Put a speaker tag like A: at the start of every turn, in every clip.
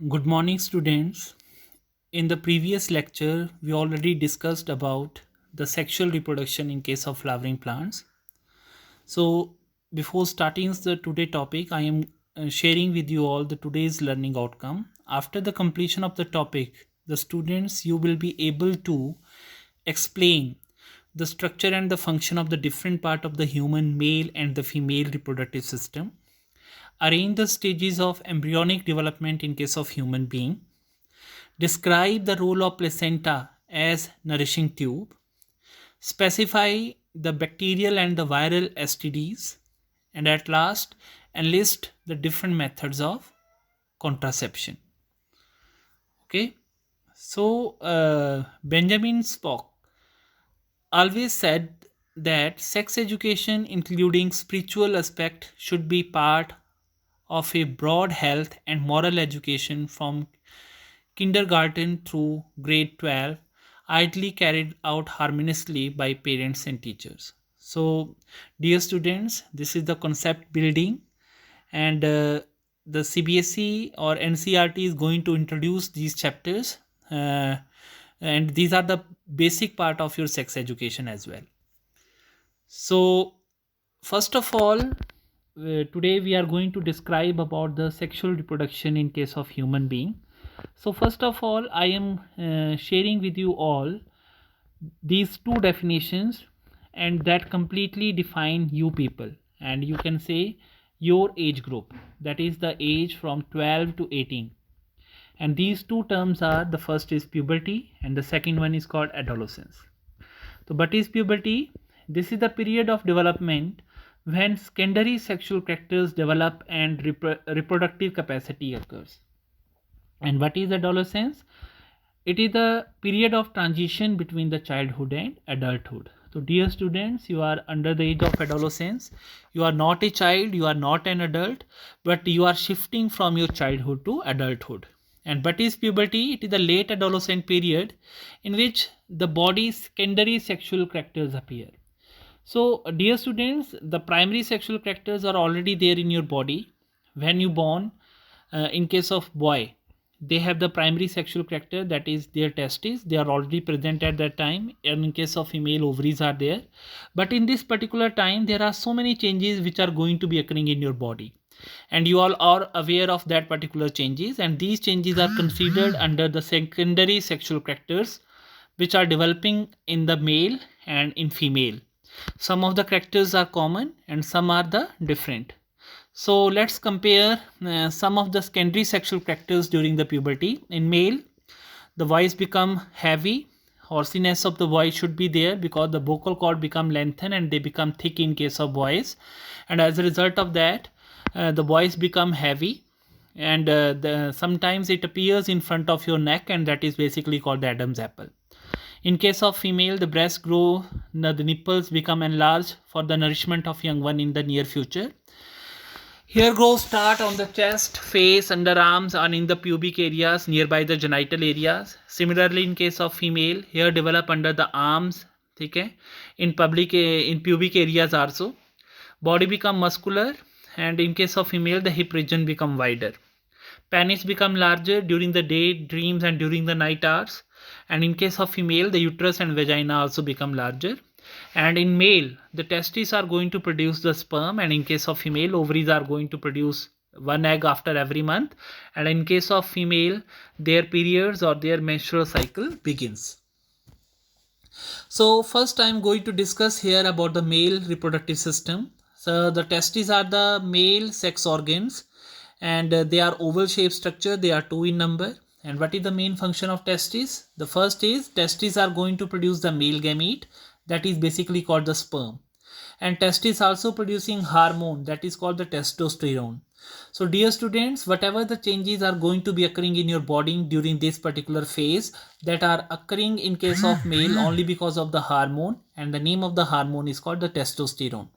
A: Good morning, students. In the previous lecture, we already discussed about the sexual reproduction in case of flowering plants. So, before starting the today topic, I am sharing with you all the today's learning outcome. After the completion of the topic, the students you will be able to explain the structure and the function of the different part of the human male and the female reproductive system, arrange the stages of embryonic development in case of human being, describe the role of placenta as nourishing tube, specify the bacterial and the viral STDs, and at last enlist the different methods of contraception. Okay, so Benjamin Spock always said that sex education, including spiritual aspect, should be part of a broad health and moral education from kindergarten through grade 12, ideally carried out harmoniously by parents and teachers. So, dear students, this is the concept building, and the CBSE or NCRT is going to introduce these chapters, and these are the basic part of your sex education as well. So, first of all, today we are going to describe about the sexual reproduction in case of human being. So first of all, I am sharing with you all these two definitions, and that completely define you people, and you can say your age group, that is the age from 12 to 18. And these two terms are, the first is puberty and the second one is called adolescence. So what is puberty? This is the period of development when secondary sexual characters develop and reproductive capacity occurs. And what is adolescence? It is the period of transition between the childhood and adulthood. So dear students, you are under the age of adolescence. You are not a child, you are not an adult, but you are shifting from your childhood to adulthood. And what is puberty? It is the late adolescent period in which the body's secondary sexual characters appear. So dear students, the primary sexual characters are already there in your body when you born. In case of boy, they have the primary sexual character, that is their testes, they are already present at that time, and in case of female, ovaries are there. But in this particular time, there are so many changes which are going to be occurring in your body, and you all are aware of that particular changes, and these changes are considered under the secondary sexual characters which are developing in the male and in female. Some of the characters are common and some are the different. So let's compare some of the secondary sexual characters during the puberty. In male, the voice become heavy, hoarseness of the voice should be there because the vocal cord become lengthened and they become thick in case of boys, and as a result of that, the voice become heavy, and sometimes it appears in front of your neck, and that is basically called the Adam's apple. In case of female, the breasts grow, the nipples become enlarged for the nourishment of young one in the near future. Hair growth start on the chest, face, underarms, and in the pubic areas nearby the genital areas. Similarly, in case of female, hair develop under the arms, okay, in pubic areas also. Body become muscular, and in case of female, the hip region become wider. Penis become larger during the day dreams and during the night hours. And in case of female, the uterus and vagina also become larger. And in male, the testes are going to produce the sperm, and in case of female, ovaries are going to produce one egg after every month. And in case of female, their periods or their menstrual cycle begins. So first I am going to discuss here about the male reproductive system. So the testes are the male sex organs, and they are oval shaped structure. They are 2 in number. And what is the main function of testes? The first is testes are going to produce the male gamete, that is basically called the sperm. And testes also producing hormone, that is called the testosterone. So dear students, whatever the changes are going to be occurring in your body during this particular phase, that are occurring in case of male only because of the hormone, and the name of the hormone is called the testosterone.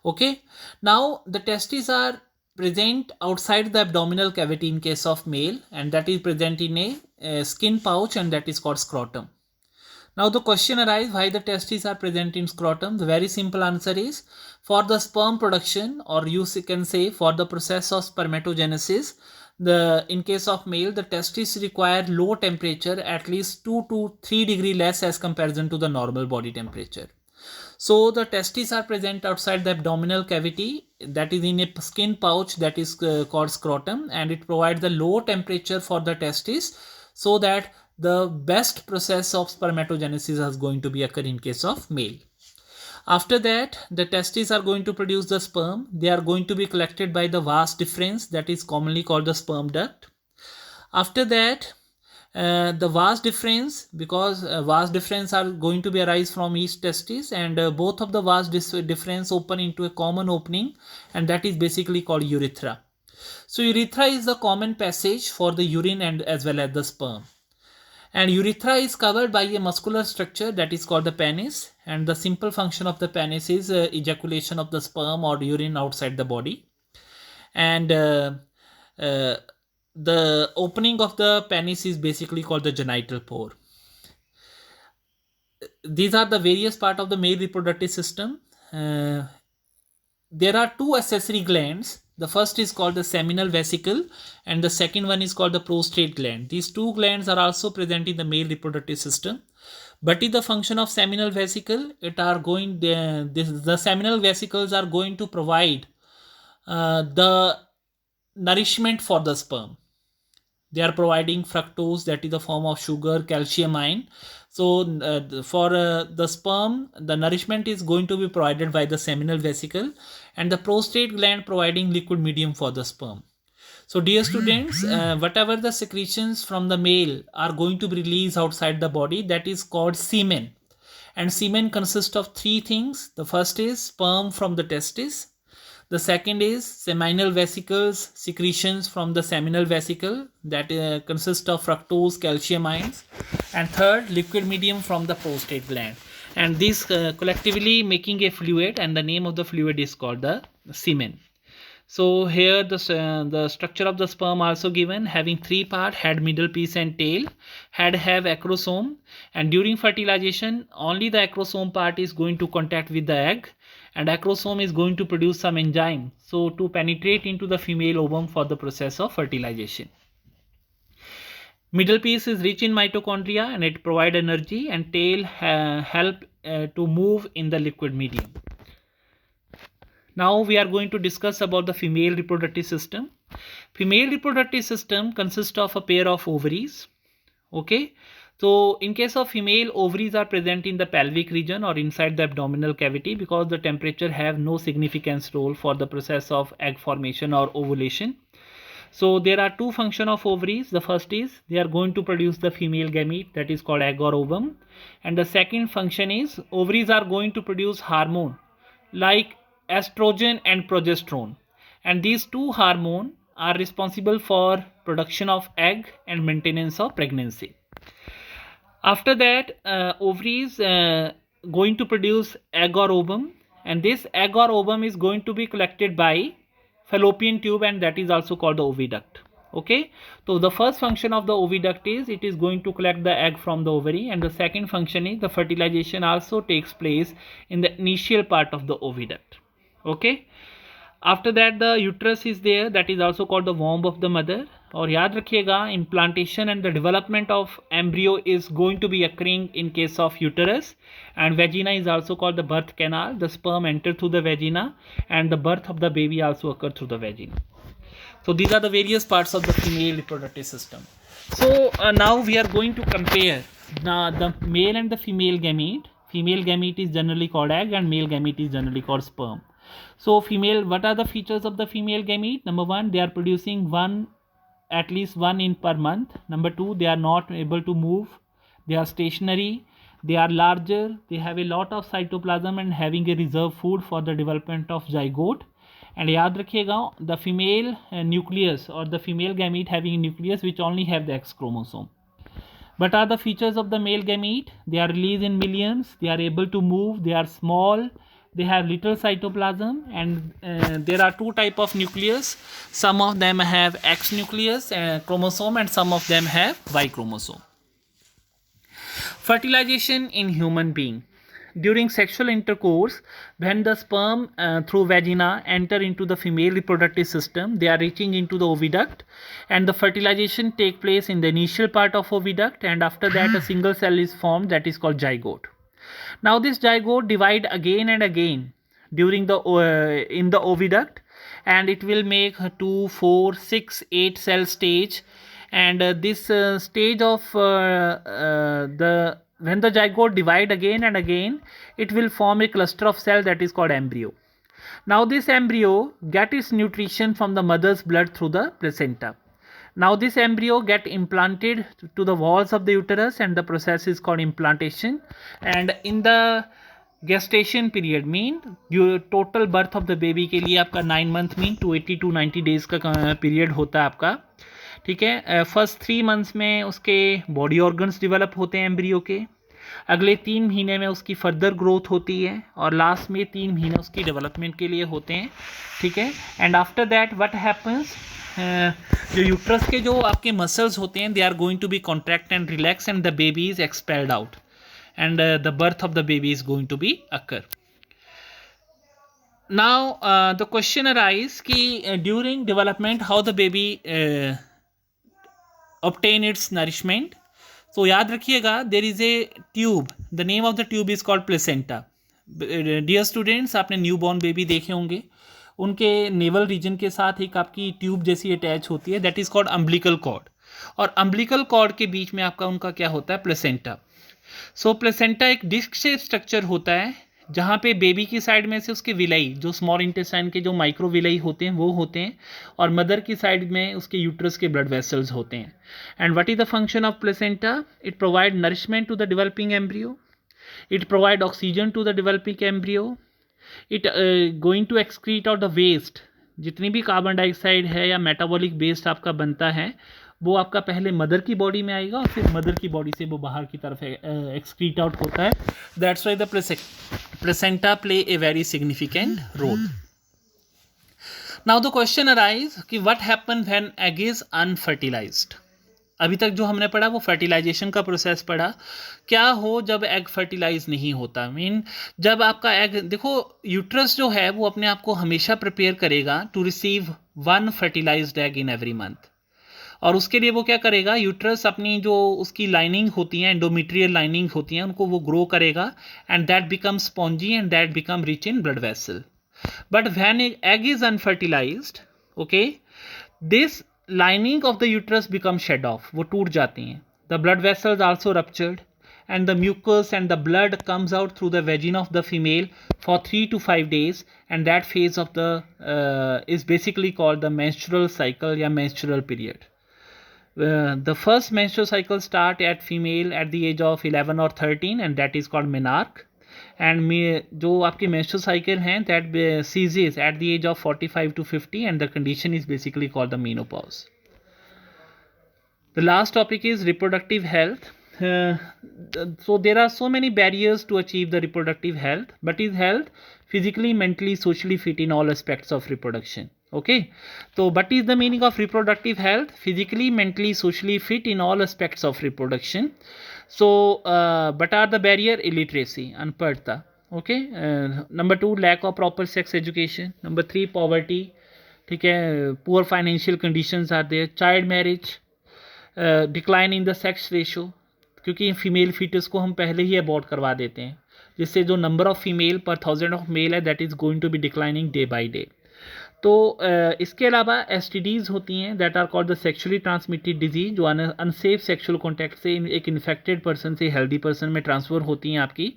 A: Okay, now the testes are present outside the abdominal cavity in case of male, and that is present in a skin pouch, and that is called scrotum. Now the question arises, why the testes are present in scrotum? The very simple answer is, for the sperm production, or you can say for the process of spermatogenesis, In case of male, the testes require low temperature, at least 2 to 3 degree less as comparison to the normal body temperature. So the testes are present outside the abdominal cavity, that is in a skin pouch that is called scrotum, and it provides the low temperature for the testes, so that the best process of spermatogenesis is going to be occur in case of male. After that, the testes are going to produce the sperm. They are going to be collected by the vas deferens, that is commonly called the sperm duct. After that, the vas deferens, because vas deferens are going to be arise from each testis, and both of the vas deferens open into a common opening, and that is basically called urethra. So urethra is the common passage for the urine and as well as the sperm. And urethra is covered by a muscular structure that is called the penis, and the simple function of the penis is ejaculation of the sperm or urine outside the body. And uh, the opening of the penis is basically called the genital pore. These are the various part of the male reproductive system. There are two accessory glands. The first is called the seminal vesicle, and the second one is called the prostate gland. These two glands are also present in the male reproductive system. But in the function of seminal vesicle, the seminal vesicles are going to provide the nourishment for the sperm. They are providing fructose, that is the form of sugar, calcium ion. So for the sperm, the nourishment is going to be provided by the seminal vesicle, and the prostate gland providing liquid medium for the sperm. So dear students, whatever the secretions from the male are going to be released outside the body, that is called semen. And semen consists of three things. The first is sperm from the testis. The second is seminal vesicles, secretions from the seminal vesicle, that consist of fructose, calcium ions. And third, liquid medium from the prostate gland. And these collectively making a fluid, and the name of the fluid is called the semen. So here the structure of the sperm also given, having three part: head, middle piece and tail. Head have acrosome, and during fertilization only the acrosome part is going to contact with the egg, and acrosome is going to produce some enzyme so to penetrate into the female ovum for the process of fertilization. Middle piece is rich in mitochondria and it provide energy, and tail help to move in the liquid medium. Now we are going to discuss about the female reproductive system. Female reproductive system consists of a pair of ovaries. Okay, so in case of female, ovaries are present in the pelvic region or inside the abdominal cavity, because the temperature have no significance role for the process of egg formation or ovulation. So there are two functions of ovaries. The first is they are going to produce the female gamete, that is called egg or ovum, and the second function is ovaries are going to produce hormone like estrogen and progesterone, and these two hormones are responsible for production of egg and maintenance of pregnancy. After that, ovaries going to produce egg or ovum, and this egg or ovum is going to be collected by fallopian tube, and that is also called the oviduct. Okay, so the first function of the oviduct is it is going to collect the egg from the ovary, and the second function is the fertilization also takes place in the initial part of the oviduct. Okay, after that the uterus is there, that is also called the womb of the mother. और याद रखिएगा, implantation and the development of embryo is going to be occurring in case of uterus, and vagina is also called the birth canal. The sperm enter through the vagina, and the birth of the baby also occur through the vagina. So these are the various parts of the female reproductive system. So now we are going to compare the male and the female gamete. Female gamete is generally called egg, and male gamete is generally called sperm. So female, what are the features of the female gamete? Number one, they are producing at least one in per month. Number two, they are not able to move, they are stationary, they are larger, they have a lot of cytoplasm and having a reserve food for the development of zygote. And याद रखिएगा, the female nucleus or the female gamete having a nucleus which only have the X chromosome. What are the features of the male gamete? They are released in millions, they are able to move, they are small, they have little cytoplasm, and there are two type of nucleus. Some of them have X nucleus chromosome, and some of them have Y chromosome. Fertilization in human being. during sexual intercourse, when the sperm through vagina enter into the female reproductive system, they are reaching into the oviduct, and the fertilization take place in the initial part of oviduct, and after that a single cell is formed, that is called zygote. Now this zygote divide again and again during the in the oviduct, and it will make 2, 4, 6, 8 cell stage. And this stage of the when the zygote divide again and again, it will form a cluster of cell, that is called embryo. Now this embryo get its nutrition from the mother's blood through the placenta. Now this embryo get implanted to the walls of the uterus, and the process is called implantation. And in the gestation period mean total birth of the baby के लिए आपका 9 month mean 280 to 90 days का period होता है आपका, ठीक है. First 3 months में उसके बॉडी ऑर्गन्स डेवलप होते हैं एम्ब्रियो के, अगले 3 महीने में उसकी फर्दर ग्रोथ होती है, और लास्ट में 3 महीने उसकी डेवलपमेंट के लिए होते हैं, ठीक है. And after that what happens, जो यूट्रस के जो आपके मसल्स होते हैं, they are going to be contract and relax, and the baby is expelled out, and the birth of the baby is going to be occur. Now the question arise ki during development how the baby obtain its nourishment. So याद रखिएगा, there is a tube, the name of the tube is called placenta. Dear students, आपने newborn baby देखे होंगे, उनके naval reason के साथ एक आपकी ट्यूब जैसी अटैच होती है, that is called umbilical cord, और अम्बिलिकल कॉर्ड के बीच में आपका उनका क्या होता है, प्लेसेंटा. सो प्लेसेंटा एक डिस्क शेप स्ट्रक्चर होता है, जहाँ पे बेबी की साइड में से उसके विलाई, जो स्मॉल इंटेस्टाइन के जो माइक्रो विलाई होते हैं वो होते हैं, और मदर की साइड में उसके यूट्रस के ब्लड वेसल्स होते हैं. And what is the function of placenta? It provide nourishment to the developing embryo, it provide oxygen to the developing embryo, it going to excrete out the waste, जितनी भी carbon dioxide है या metabolic waste आपका बनता है, वो आपका पहले मदर की बॉडी में आएगा, और फिर मदर की बॉडी से वो बाहर की तरफ एक्सक्रीट आउट होता है. That's why the placenta play a very significant role. Now the question arise कि what happen when egg is unfertilized. अभी तक जो हमने पढ़ा वो फर्टिलाइजेशन का प्रोसेस पढ़ा. क्या हो जब एग फर्टिलाइज नहीं होता, मीन जब आपका एग, देखो यूट्रस जो है वो अपने आप को हमेशा प्रिपेयर करेगा to receive 1 fertilised egg in every month, और उसके लिए वो क्या करेगा, यूट्रस अपनी जो उसकी लाइनिंग होती है, एंडोमेट्रियल लाइनिंग होती है, उनको वो ग्रो करेगा, and that become spongy and that become rich in blood vessel. But when egg is unfertilised, okay, this lining of the uterus become shed off, वो टूट जाती हैं. The blood vessels also ruptured, and the mucus and the blood comes out through the vagina of the female for 3 to 5 days, and that phase of the is basically called the menstrual cycle या menstrual period. The first menstrual cycle start at female at the age of 11 or 13, and that is called menarche. And जो आपकी menstrual cycle हैं, that ceases at the age of 45 to 50, and the condition is basically called the menopause. The last topic is reproductive health. So there are so many barriers to achieve the reproductive health, but is health physically, mentally, socially fit in all aspects of reproduction. Okay, so what is the meaning of reproductive health? Physically, mentally, socially fit in all aspects of reproduction. So what are the barrier? Illiteracy, unpadta. Okay, number 2, lack of proper sex education. Number 3, poverty. ठीक है, poor financial conditions are there. Child marriage, decline in the sex ratio, क्योंकि female foetus को हम पहले ही abort करवा देते हैं, जिससे जो नंबर ऑफ फीमेल पर 1000 ऑफ मेल है, that is going to be declining day by day. तो इसके अलावा एसटीडीज़ होती हैं, that are called the sexually transmitted disease, जो अनसेफ सेक्सुअल कॉन्टैक्ट से एक इन्फेक्टेड पर्सन से हेल्दी पर्सन में ट्रांसफ़र होती हैं आपकी.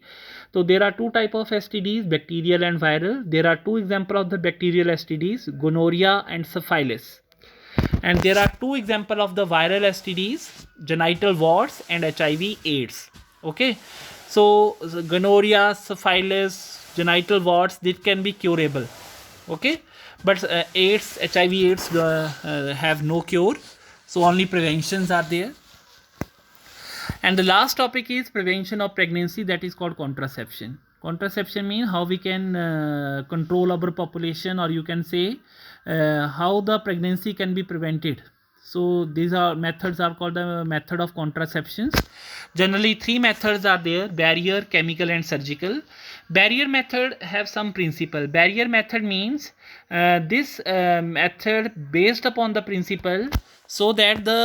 A: तो there are 2 type of STDs, bacterial and viral. There are 2 example of the bacterial STDs, gonorrhoea and syphilis. And there are 2 examples of the viral STDs, genital warts and HIV/AIDS. Okay, so gonorrhea, syphilis, genital warts, this can be curable. Okay, but AIDS, HIV/AIDS have no cure, so only preventions are there. And the last topic is prevention of pregnancy, that is called contraception. Contraception means how we can control our population, or you can say how the pregnancy can be prevented. So these are methods are called the method of contraceptions. Generally, three methods are there: barrier, chemical, and surgical. Barrier method have some principle. Barrier method means this method based upon the principle so that the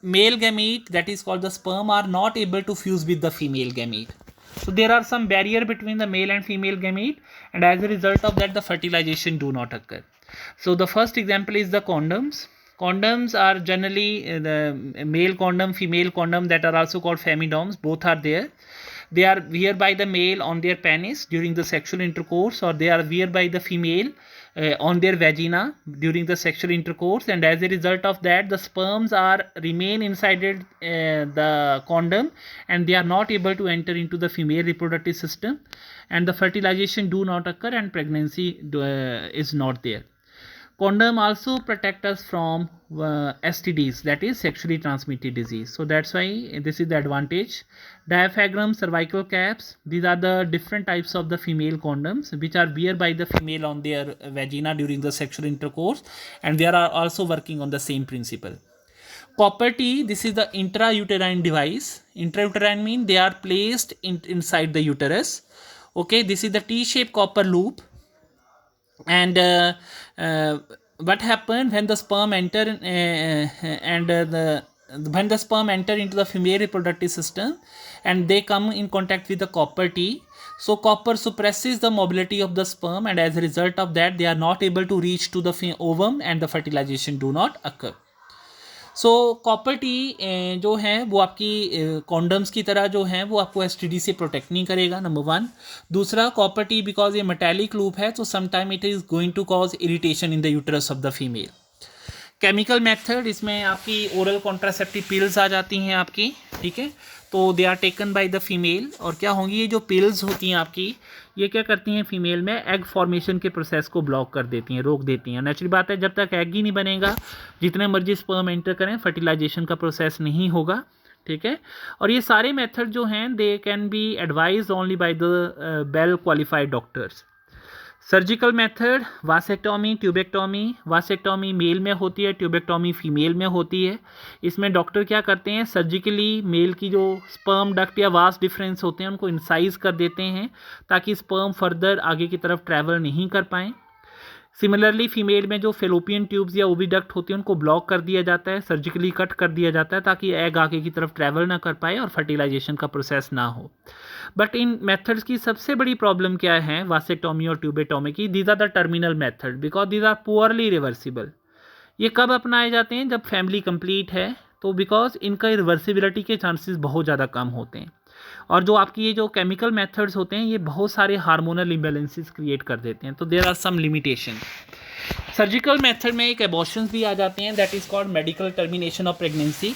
A: male gamete, that is called the sperm, are not able to fuse with the female gamete. So there are some barrier between the male and female gamete, and as a result of that the fertilization do not occur. So the first example is the condoms. Condoms are generally the male condom, female condom, that are also called femidoms. Both are there. They are wear by the male on their penis during the sexual intercourse, or they are wear by the female on their vagina during the sexual intercourse, and as a result of that the sperms are remain inside the condom, and they are not able to enter into the female reproductive system, and the fertilization do not occur, and pregnancy is not there. Condom also protect us from STDs, that is sexually transmitted disease. So that's why this is the advantage. Diaphragm, cervical caps, these are the different types of the female condoms which are wear by the female on their vagina during the sexual intercourse, and they are also working on the same principle. Copper T, this is the intrauterine device. Intrauterine mean they are placed inside the uterus. Okay, this is the T-shaped copper loop, and what happened when the sperm enter and the when the sperm enter into the female reproductive system and they come in contact with the copper T, so copper suppresses the mobility of the sperm, and as a result of that they are not able to reach to the ovum, and the fertilization do not occur. So copper T जो है वो आपकी condoms की तरह जो है वो आपको एसटीडी से प्रोटेक्ट नहीं करेगा, नंबर वन. दूसरा, कॉपर टी बिकॉज ये मेटेलिक लूप है तो sometime it is going to cause irritation in the uterus of the female. Chemical method, इसमें आपकी ओरल कॉन्ट्रासेप्टिव पिल्स आ जाती हैं आपकी, ठीक है, तो they are taken by the female. और क्या होंगी, ये जो पिल्स होती हैं आपकी, ये क्या करती हैं फीमेल में एग फॉर्मेशन के प्रोसेस को ब्लॉक कर देती हैं, रोक देती हैं. नेचुरल बात है, जब तक एग ही नहीं बनेगा, जितने मर्जी स्पर्म एंटर करें, फर्टिलाइजेशन का प्रोसेस नहीं होगा, ठीक है. और ये सारे मेथड जो हैं they can be advise only by the well qualified doctors. Surgical method, vasectomy, tubectomy. Vasectomy male में होती है, ट्यूबेक्टोमी फीमेल में होती है. इसमें डॉक्टर क्या करते हैं, सर्जिकली मेल की जो स्पर्म डक्ट या वास डिफरेंस होते हैं उनको इंसाइज कर देते हैं ताकि स्पर्म फर्दर आगे की तरफ ट्रैवल नहीं कर पाएँ. सिमिलरली फीमेल में जो फेलोपियन ट्यूब्स या ओविडक्ट होती हैं उनको ब्लॉक कर दिया जाता है, सर्जिकली कट कर दिया जाता है ताकि एग आगे की तरफ ट्रैवल ना कर पाए और फर्टिलाइजेशन का प्रोसेस ना हो. बट इन मेथड्स की सबसे बड़ी प्रॉब्लम क्या है वासेक्टोमी और ट्यूबेक्टोमी की, these are the terminal method because these are poorly reversible. ये कब अपनाए जाते हैं, जब फैमिली कंप्लीट है, तो बिकॉज इनका रिवर्सिबिलिटी के चांसेस बहुत ज़्यादा कम होते हैं. और जो आपकी ये जो केमिकल मेथड्स होते हैं ये बहुत सारे हार्मोनल इम्बैलेंसेस क्रिएट कर देते हैं, तो there are some limitation. Surgical method में एक एबॉर्शंस भी आ जाते हैं, that is called medical termination of pregnancy.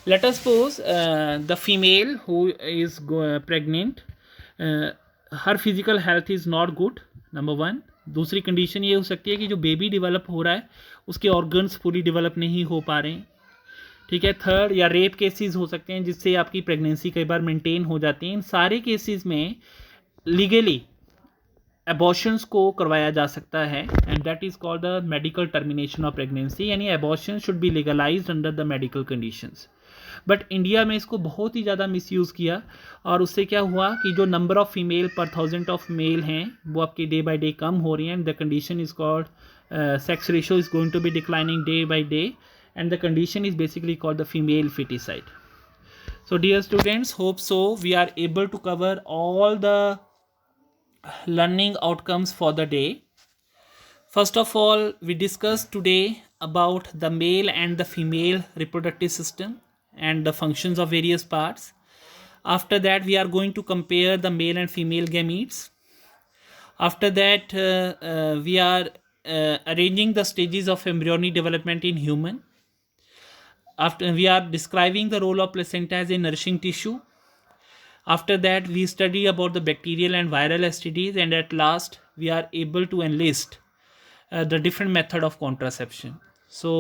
A: Let us suppose the female who is pregnant, her physical health is not good, number one. दूसरी कंडीशन ये हो सकती है कि जो बेबी डेवलप हो रहा है उसके ऑर्गन्स पूरी डेवलप नहीं हो पा रहे हैं, ठीक है. थर्ड, या रेप केसेस हो सकते हैं जिससे आपकी प्रेगनेंसी कई बार मेंटेन हो जाती है. इन सारे केसेस में लीगली एबॉर्शंस को करवाया जा सकता है, and that is called the medical termination of pregnancy, यानी abortion should be legalized under the medical conditions. But India में इसको बहुत ही ज़्यादा मिसयूज़ किया, और उससे क्या हुआ कि जो नंबर ऑफ फीमेल पर 1000 ऑफ मेल हैं वो आपकी डे बाई डे कम हो रही हैं, and the condition is called sex ratio is going to be declining day by day, and the condition is basically called the female feticide. So dear students, hope so we are able to cover all the learning outcomes for the day. First of all, we discussed today about the male and the female reproductive system and the functions of various parts. After that, we are going to compare the male and female gametes. After that, we are arranging the stages of embryonic development in human. After, we are describing the role of placenta as a nourishing tissue. After that, we study about the bacterial and viral STDs, and at last we are able to enlist the different method of contraception. So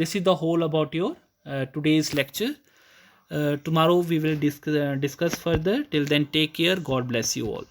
A: this is the whole about your today's lecture. Tomorrow we will discuss further. Till then, take care. God bless you all.